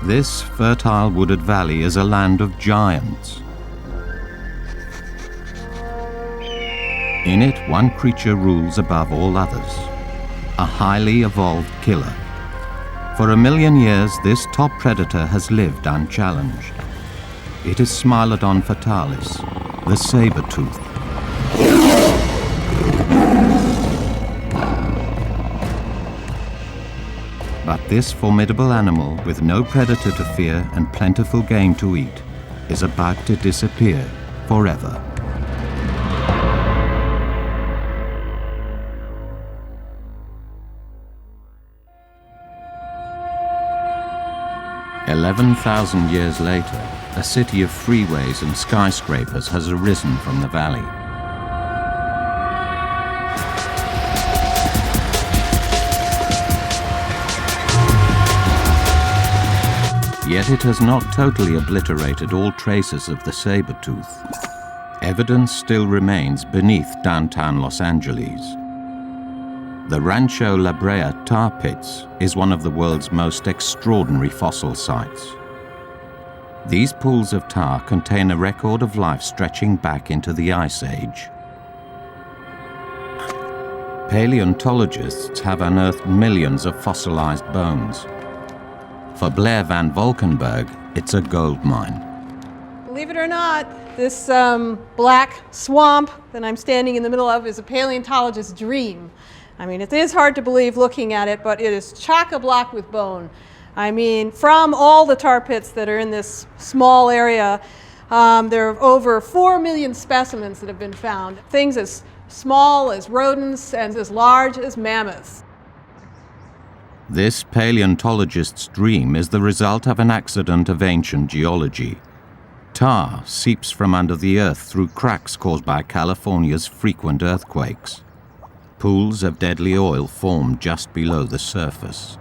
This fertile wooded valley is a land of giants. In it, one creature rules above all others, a highly evolved killer. For 1 million years, this top predator has lived unchallenged. It is Smilodon fatalis, the sabre-tooth. But this formidable animal, with no predator to fear and plentiful game to eat, is about to disappear forever. "11,000 years later, a city of freeways and skyscrapers has arisen from the valley. Yet it has not totally obliterated all traces of the saber-tooth. Evidence still remains beneath downtown Los Angeles. The Rancho La Brea tar pits is one of the world's most extraordinary fossil sites. These pools of tar contain a record of life stretching back into the Ice Age. Paleontologists have unearthed millions of fossilized bones. For Blair Van Valkenburg, it's a gold mine. Believe it or not, this black swamp that I'm standing in the middle of is a paleontologist's dream. I mean, it is hard to believe looking at it, but it is chock-a-block with bone. I mean, from all the tar pits that are in this small area, there are over 4 million specimens that have been found. Things as small as rodents and as large as mammoths. This paleontologist's dream is the result of an accident of ancient geology. Tar seeps from under the earth through cracks caused by California's frequent earthquakes. Pools of deadly oil form just below the surface.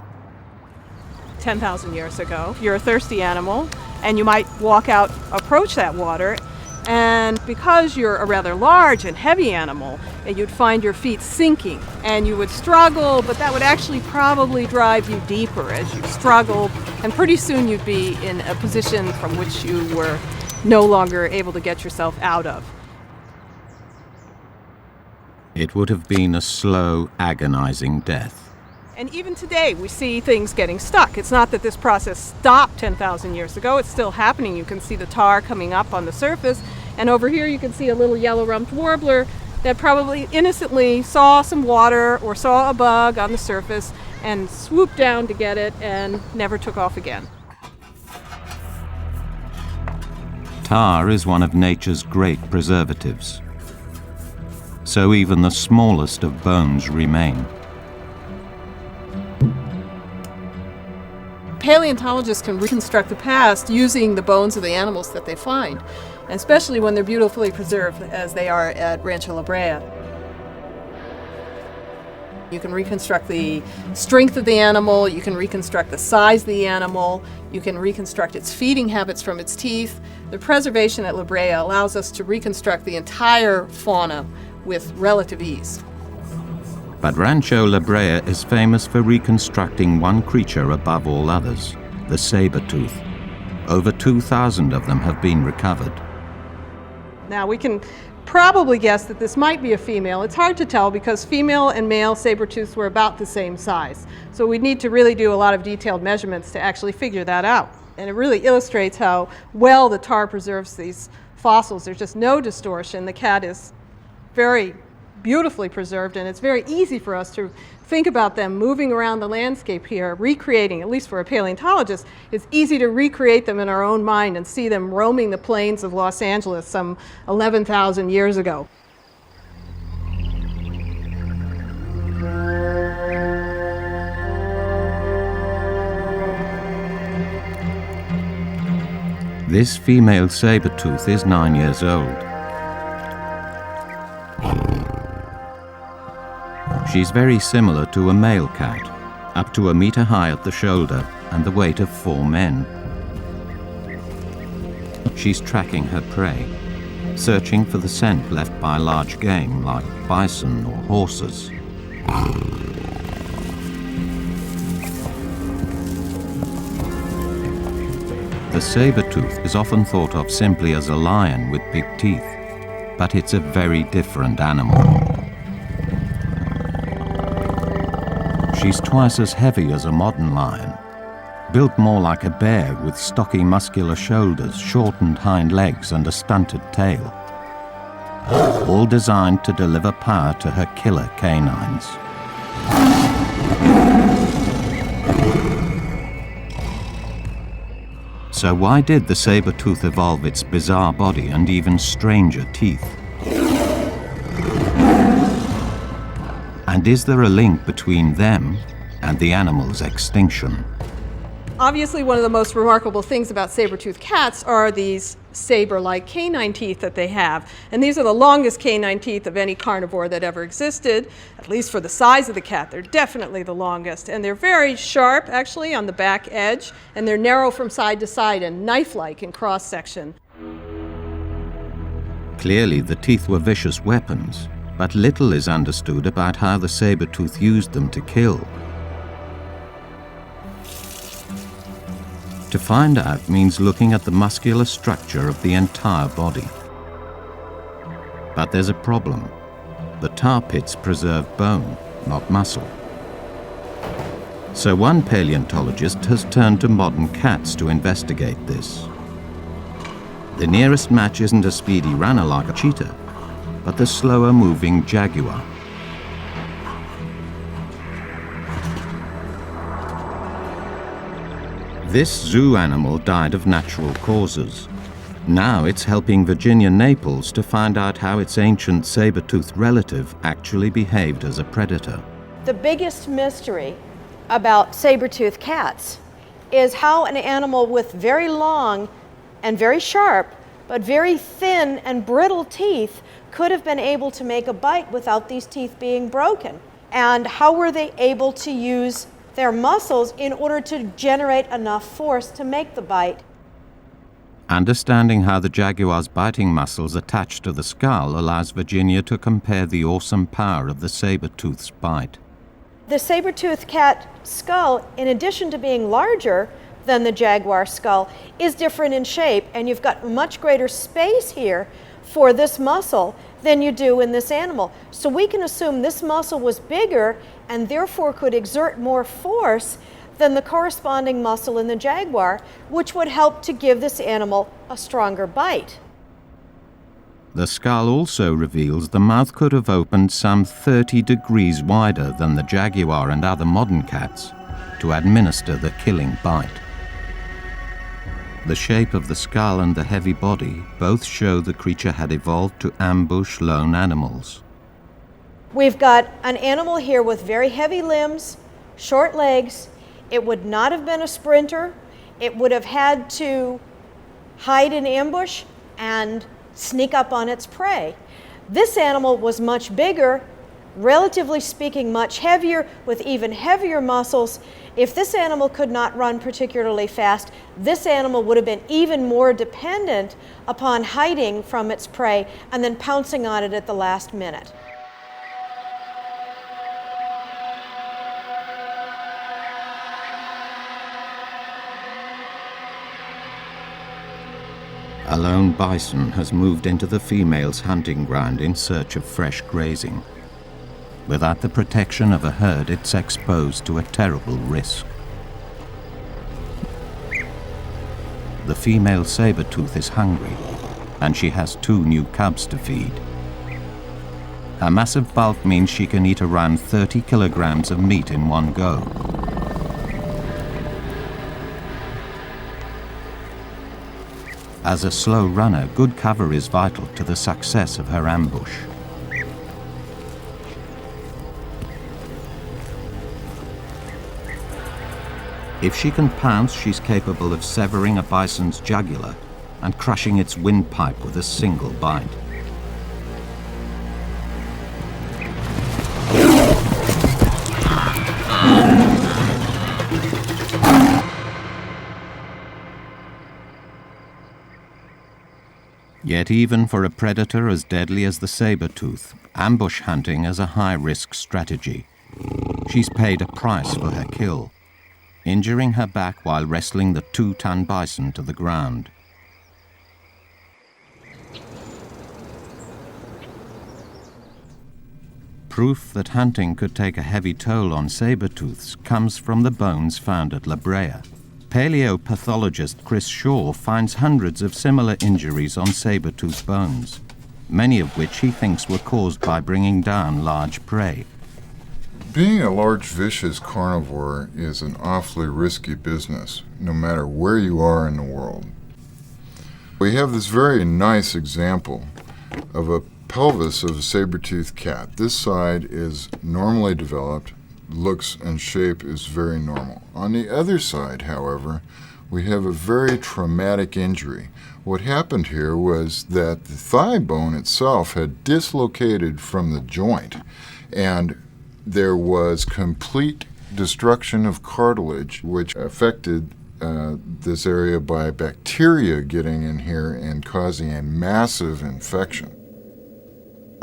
10,000 years ago, you're a thirsty animal, and you might walk out, approach that water, and because you're a rather large and heavy animal, you'd find your feet sinking, and you would struggle, but that would actually probably drive you deeper as you struggled, and pretty soon you'd be in a position from which you were no longer able to get yourself out of. It would have been a slow, agonizing death. And even today, we see things getting stuck. It's not that this process stopped 10,000 years ago. It's still happening. You can see the tar coming up on the surface. And over here, you can see a little yellow-rumped warbler that probably innocently saw some water or saw a bug on the surface and swooped down to get it and never took off again. Tar is one of nature's great preservatives. So even the smallest of bones remain. Paleontologists can reconstruct the past using the bones of the animals that they find, especially when they're beautifully preserved, as they are at Rancho La Brea. You can reconstruct the strength of the animal, you can reconstruct the size of the animal, you can reconstruct its feeding habits from its teeth. The preservation at La Brea allows us to reconstruct the entire fauna with relative ease. But Rancho La Brea is famous for reconstructing one creature above all others, the saber-tooth. Over 2,000 of them have been recovered. Now we can probably guess that this might be a female. It's hard to tell because female and male saber-tooths were about the same size. So we need to really do a lot of detailed measurements to actually figure that out. And it really illustrates how well the tar preserves these fossils. There's just no distortion. The cat is very beautifully preserved, and it's very easy for us to think about them moving around the landscape here, recreating, at least for a paleontologist, it's easy to recreate them in our own mind and see them roaming the plains of Los Angeles some 11,000 years ago. This female saber-tooth is 9 years old. She's very similar to a male cat, up to 1 meter high at the shoulder and the weight of 4 men. She's tracking her prey, searching for the scent left by large game like bison or horses. The saber-tooth is often thought of simply as a lion with big teeth, but it's a very different animal. She's twice as heavy as a modern lion, built more like a bear with stocky muscular shoulders, shortened hind legs and a stunted tail, all designed to deliver power to her killer canines. So why did the saber-tooth evolve its bizarre body and even stranger teeth? And is there a link between them and the animal's extinction? Obviously, one of the most remarkable things about saber-toothed cats are these saber-like canine teeth that they have. And these are the longest canine teeth of any carnivore that ever existed, at least for the size of the cat. They're definitely the longest. And they're very sharp, actually, on the back edge. And they're narrow from side to side and knife-like in cross-section. Clearly, the teeth were vicious weapons, but little is understood about how the saber-tooth used them to kill. To find out means looking at the muscular structure of the entire body. But there's a problem. The tar pits preserve bone, not muscle. So one paleontologist has turned to modern cats to investigate this. The nearest match isn't a speedy runner like a cheetah, but the slower-moving jaguar. This zoo animal died of natural causes. Now it's helping Virginia Naples to find out how its ancient saber-toothed relative actually behaved as a predator. The biggest mystery about saber-toothed cats is how an animal with very long and very sharp, but very thin and brittle teeth could have been able to make a bite without these teeth being broken. And how were they able to use their muscles in order to generate enough force to make the bite? Understanding how the jaguar's biting muscles attach to the skull allows Virginia to compare the awesome power of the saber-tooth's bite. The saber-toothed cat skull, in addition to being larger than the jaguar skull, is different in shape, and you've got much greater space here for this muscle than you do in this animal. So we can assume this muscle was bigger and therefore could exert more force than the corresponding muscle in the jaguar, which would help to give this animal a stronger bite. The skull also reveals the mouth could have opened some 30 degrees wider than the jaguar and other modern cats to administer the killing bite. The shape of the skull and the heavy body both show the creature had evolved to ambush lone animals. We've got an animal here with very heavy limbs, short legs. It would not have been a sprinter. It would have had to hide in ambush and sneak up on its prey. This animal was much bigger, relatively speaking much heavier, with even heavier muscles. If this animal could not run particularly fast, this animal would have been even more dependent upon hiding from its prey and then pouncing on it at the last minute. A lone bison has moved into the female's hunting ground in search of fresh grazing. Without the protection of a herd, it's exposed to a terrible risk. The female saber-tooth is hungry, and she has 2 new cubs to feed. Her massive bulk means she can eat around 30 kilograms of meat in one go. As a slow runner, good cover is vital to the success of her ambush. If she can pounce, she's capable of severing a bison's jugular and crushing its windpipe with a single bite. Yet even for a predator as deadly as the saber-tooth, ambush hunting is a high-risk strategy. She's paid a price for her kill. injuring her back while wrestling the 2-ton bison to the ground. Proof that hunting could take a heavy toll on saber-tooths comes from the bones found at La Brea. Paleopathologist Chris Shaw finds hundreds of similar injuries on saber-tooth bones, many of which he thinks were caused by bringing down large prey. Being a large vicious carnivore is an awfully risky business, no matter where you are in the world. We have this very nice example of a pelvis of a saber-toothed cat. This side is normally developed, looks and shape is very normal. On the other side, however, we have a very traumatic injury. What happened here was that the thigh bone itself had dislocated from the joint, and there was complete destruction of cartilage, which affected this area by bacteria getting in here and causing a massive infection.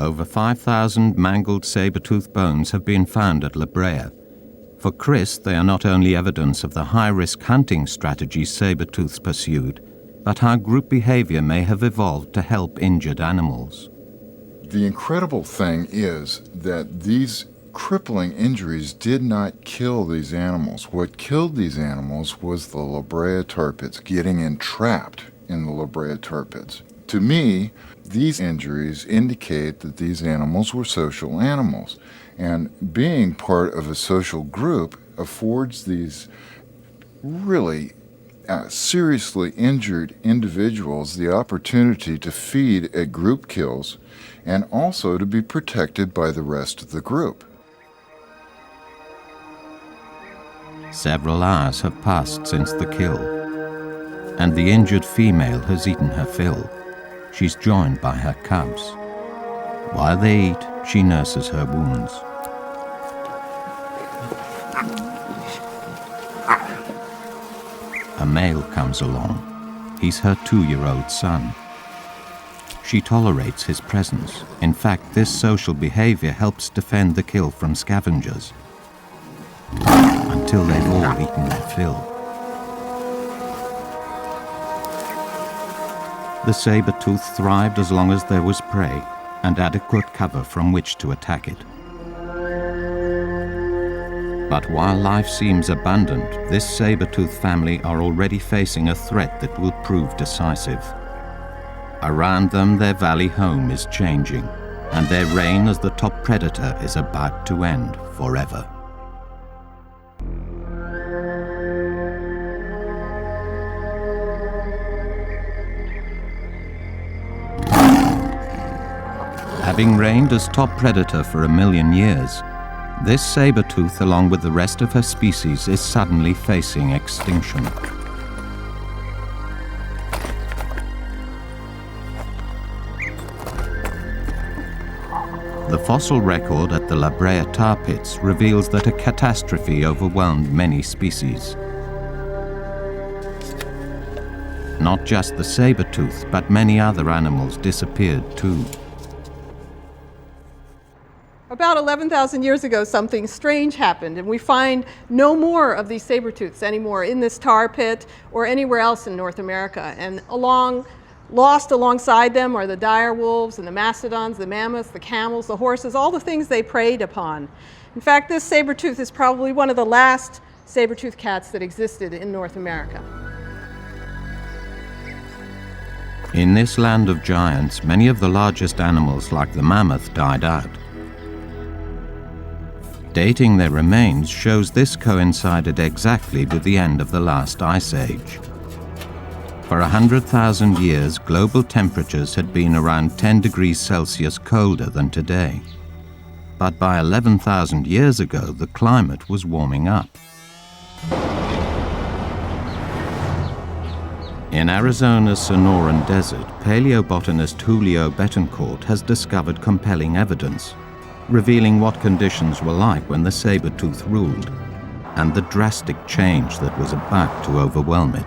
Over 5,000 mangled saber-tooth bones have been found at La Brea. For Chris, they are not only evidence of the high-risk hunting strategies saber-tooths pursued, but how group behavior may have evolved to help injured animals. The incredible thing is that these crippling injuries did not kill these animals. What killed these animals was the La Brea tar pits, getting entrapped in the La Brea tar pits. To me, these injuries indicate that these animals were social animals, and being part of a social group affords these really seriously injured individuals the opportunity to feed at group kills and also to be protected by the rest of the group. Several hours have passed since the kill, and the injured female has eaten her fill. She's joined by her cubs. While they eat, she nurses her wounds. A male comes along. He's her 2-year-old son. She tolerates his presence. In fact, this social behavior helps defend the kill from scavengers, until they've all eaten their fill. The saber-tooth thrived as long as there was prey and adequate cover from which to attack it. But while life seems abundant, this saber-tooth family are already facing a threat that will prove decisive. Around them, their valley home is changing, and their reign as the top predator is about to end forever. Having reigned as top predator for 1 million years, this saber-tooth, along with the rest of her species, is suddenly facing extinction. The fossil record at the La Brea tar pits reveals that a catastrophe overwhelmed many species. Not just the saber-tooth, but many other animals disappeared too. About 11,000 years ago, something strange happened, and we find no more of these saber-tooths anymore in this tar pit or anywhere else in North America. And lost alongside them are the dire wolves and the mastodons, the mammoths, the camels, the horses, all the things they preyed upon. In fact, this saber-tooth is probably one of the last saber-tooth cats that existed in North America. In this land of giants, many of the largest animals, like the mammoth, died out. Dating their remains shows this coincided exactly with the end of the last ice age. For 100,000 years, global temperatures had been around 10 degrees Celsius colder than today. But by 11,000 years ago, the climate was warming up. In Arizona's Sonoran Desert, paleobotanist Julio Betancourt has discovered compelling evidence, revealing what conditions were like when the saber-tooth ruled, and the drastic change that was about to overwhelm it.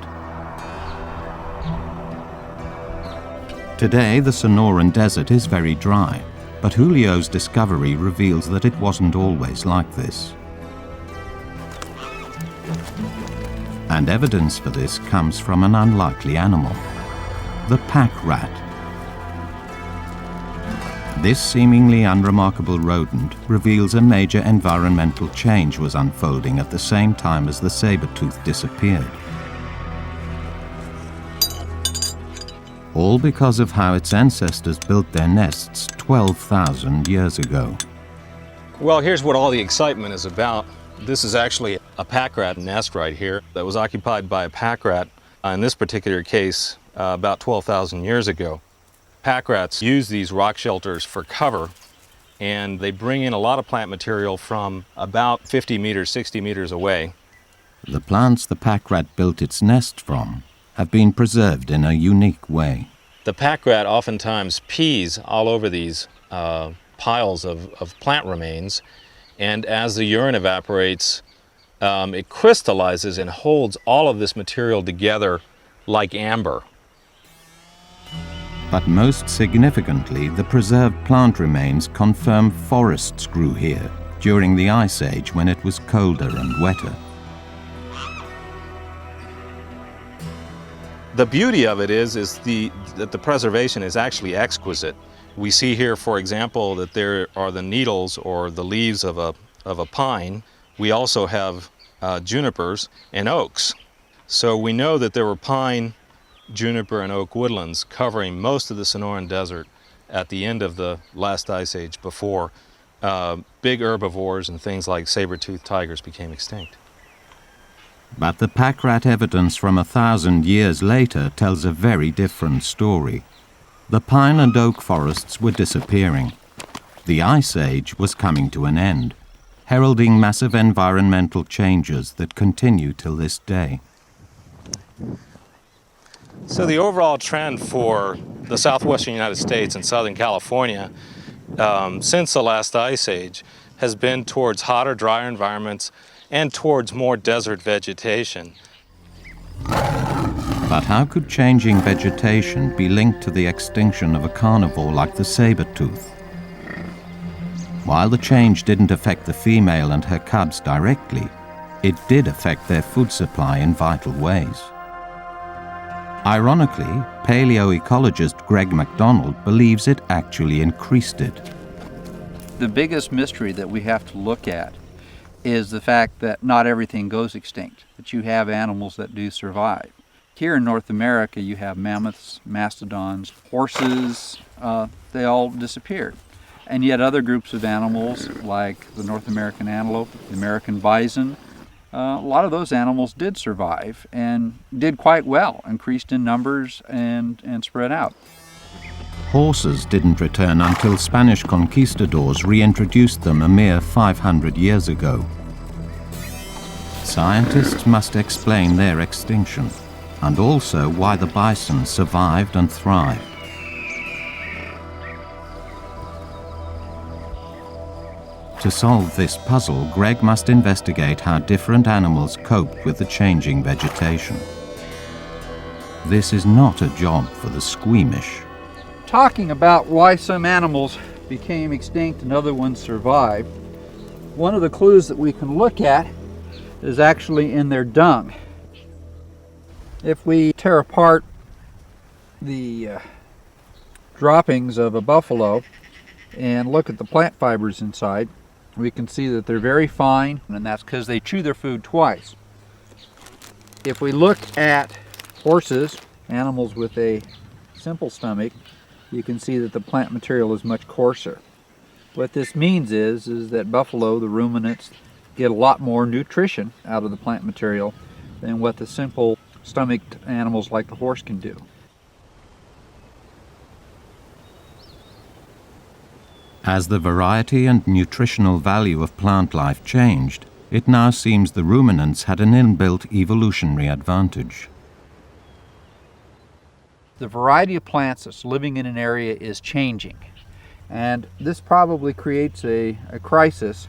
Today, the Sonoran Desert is very dry, but Julio's discovery reveals that it wasn't always like this. And evidence for this comes from an unlikely animal, the pack rat. This seemingly unremarkable rodent reveals a major environmental change was unfolding at the same time as the saber-tooth disappeared. All because of how its ancestors built their nests 12,000 years ago. Well, here's what all the excitement is about. This is actually a pack rat nest right here that was occupied by a pack rat, in this particular case, about 12,000 years ago. Pack rats use these rock shelters for cover, and they bring in a lot of plant material from about 50 meters, 60 meters away. The plants the pack rat built its nest from have been preserved in a unique way. The pack rat oftentimes pees all over these piles of plant remains, and as the urine evaporates, it crystallizes and holds all of this material together like amber. But most significantly, the preserved plant remains confirm forests grew here during the Ice Age when it was colder and wetter. The beauty of it is that the preservation is actually exquisite. We see here, for example, that there are the needles or the leaves of a pine. We also have junipers and oaks. So we know that there were pine, juniper, and oak woodlands covering most of the Sonoran Desert at the end of the last ice age before big herbivores and things like saber-toothed tigers became extinct. But the pack rat evidence from 1,000 years later tells a very different story. The pine and oak forests were disappearing. The Ice Age was coming to an end, heralding massive environmental changes that continue till this day. So the overall trend for the southwestern United States and Southern California since the last ice age has been towards hotter, drier environments and towards more desert vegetation. But how could changing vegetation be linked to the extinction of a carnivore like the saber-tooth? While the change didn't affect the female and her cubs directly, it did affect their food supply in vital ways. Ironically, paleoecologist Greg MacDonald believes it actually increased it. The biggest mystery that we have to look at is the fact that not everything goes extinct, that you have animals that do survive. Here in North America, you have mammoths, mastodons, horses, they all disappeared. And yet other groups of animals, like the North American antelope, the American bison, a lot of those animals did survive and did quite well, increased in numbers and spread out. Horses didn't return until Spanish conquistadors reintroduced them a mere 500 years ago. Scientists must explain their extinction, and also why the bison survived and thrived. To solve this puzzle, Greg must investigate how different animals coped with the changing vegetation. This is not a job for the squeamish. Talking about why some animals became extinct and other ones survived, one of the clues that we can look at is actually in their dung. If we tear apart the droppings of a buffalo and look at the plant fibers inside, we can see that they're very fine, and that's because they chew their food twice. If we look at horses, animals with a simple stomach, you can see that the plant material is much coarser. What this means is that buffalo, the ruminants, get a lot more nutrition out of the plant material than what the simple stomached animals like the horse can do. As the variety and nutritional value of plant life changed, it now seems the ruminants had an inbuilt evolutionary advantage. The variety of plants that's living in an area is changing, and this probably creates a crisis,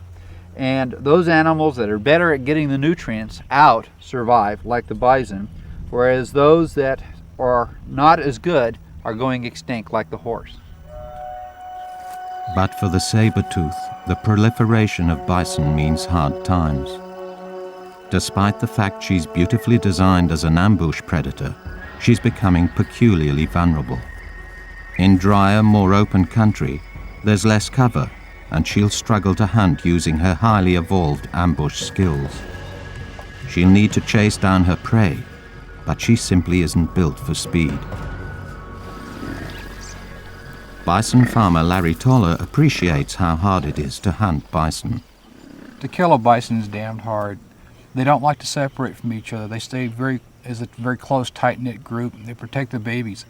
and those animals that are better at getting the nutrients out survive, like the bison, whereas those that are not as good are going extinct, like the horse. But for the saber-tooth, the proliferation of bison means hard times. Despite the fact she's beautifully designed as an ambush predator, she's becoming peculiarly vulnerable. In drier, more open country, there's less cover, and she'll struggle to hunt using her highly evolved ambush skills. She'll need to chase down her prey, but she simply isn't built for speed. Bison farmer Larry Toller appreciates how hard it is to hunt bison. To kill a bison is damned hard. They don't like to separate from each other. They stay as a very close, tight-knit group. They protect the babies.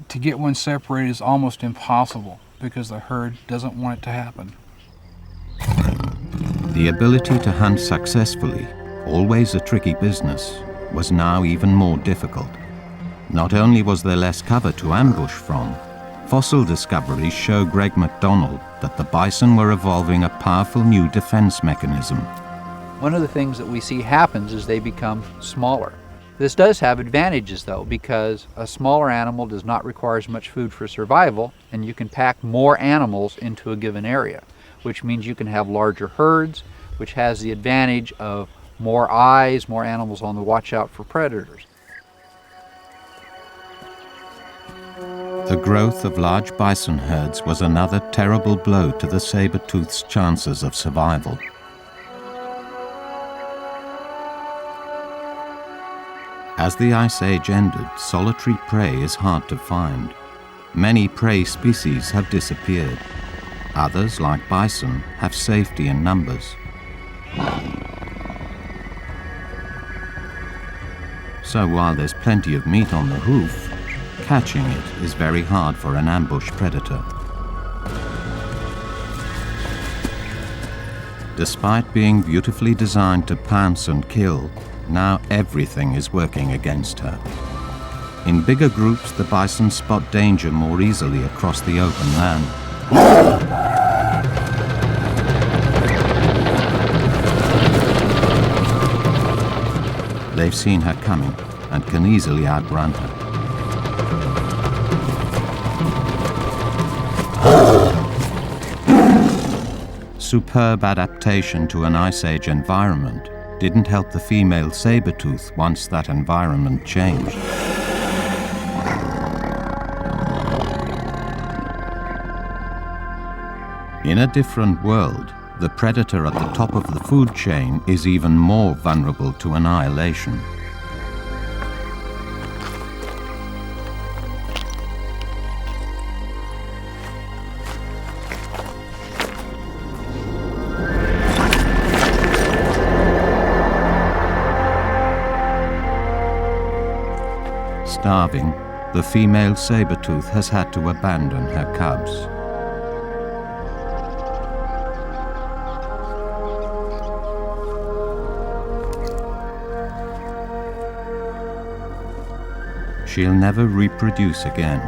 To get one separated is almost impossible because the herd doesn't want it to happen. The ability to hunt successfully, always a tricky business, was now even more difficult. Not only was there less cover to ambush from, fossil discoveries show Greg MacDonald that the bison were evolving a powerful new defense mechanism. One of the things that we see happens is they become smaller. This does have advantages though, because a smaller animal does not require as much food for survival, and you can pack more animals into a given area, which means you can have larger herds, which has the advantage of more eyes, more animals on the watch out for predators. The growth of large bison herds was another terrible blow to the saber-tooth's chances of survival. As the Ice Age ended, solitary prey is hard to find. Many prey species have disappeared. Others, like bison, have safety in numbers. So while there's plenty of meat on the hoof, catching it is very hard for an ambush predator. Despite being beautifully designed to pounce and kill, now everything is working against her. In bigger groups, the bison spot danger more easily across the open land. They've seen her coming and can easily outrun her. Superb adaptation to an Ice Age environment didn't help the female saber-tooth once that environment changed. In a different world, the predator at the top of the food chain is even more vulnerable to annihilation. Starving, the female saber-tooth has had to abandon her cubs. She'll never reproduce again.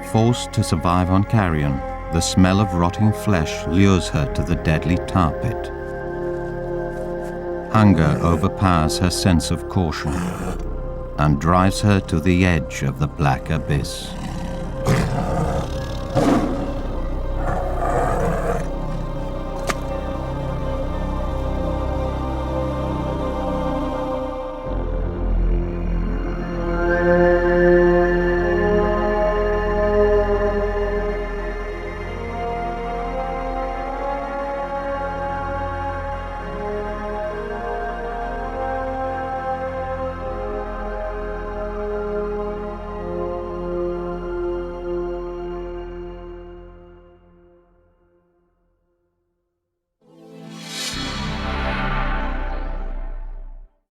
Forced to survive on carrion, the smell of rotting flesh lures her to the deadly tar pit. Hunger overpowers her sense of caution and drives her to the edge of the black abyss.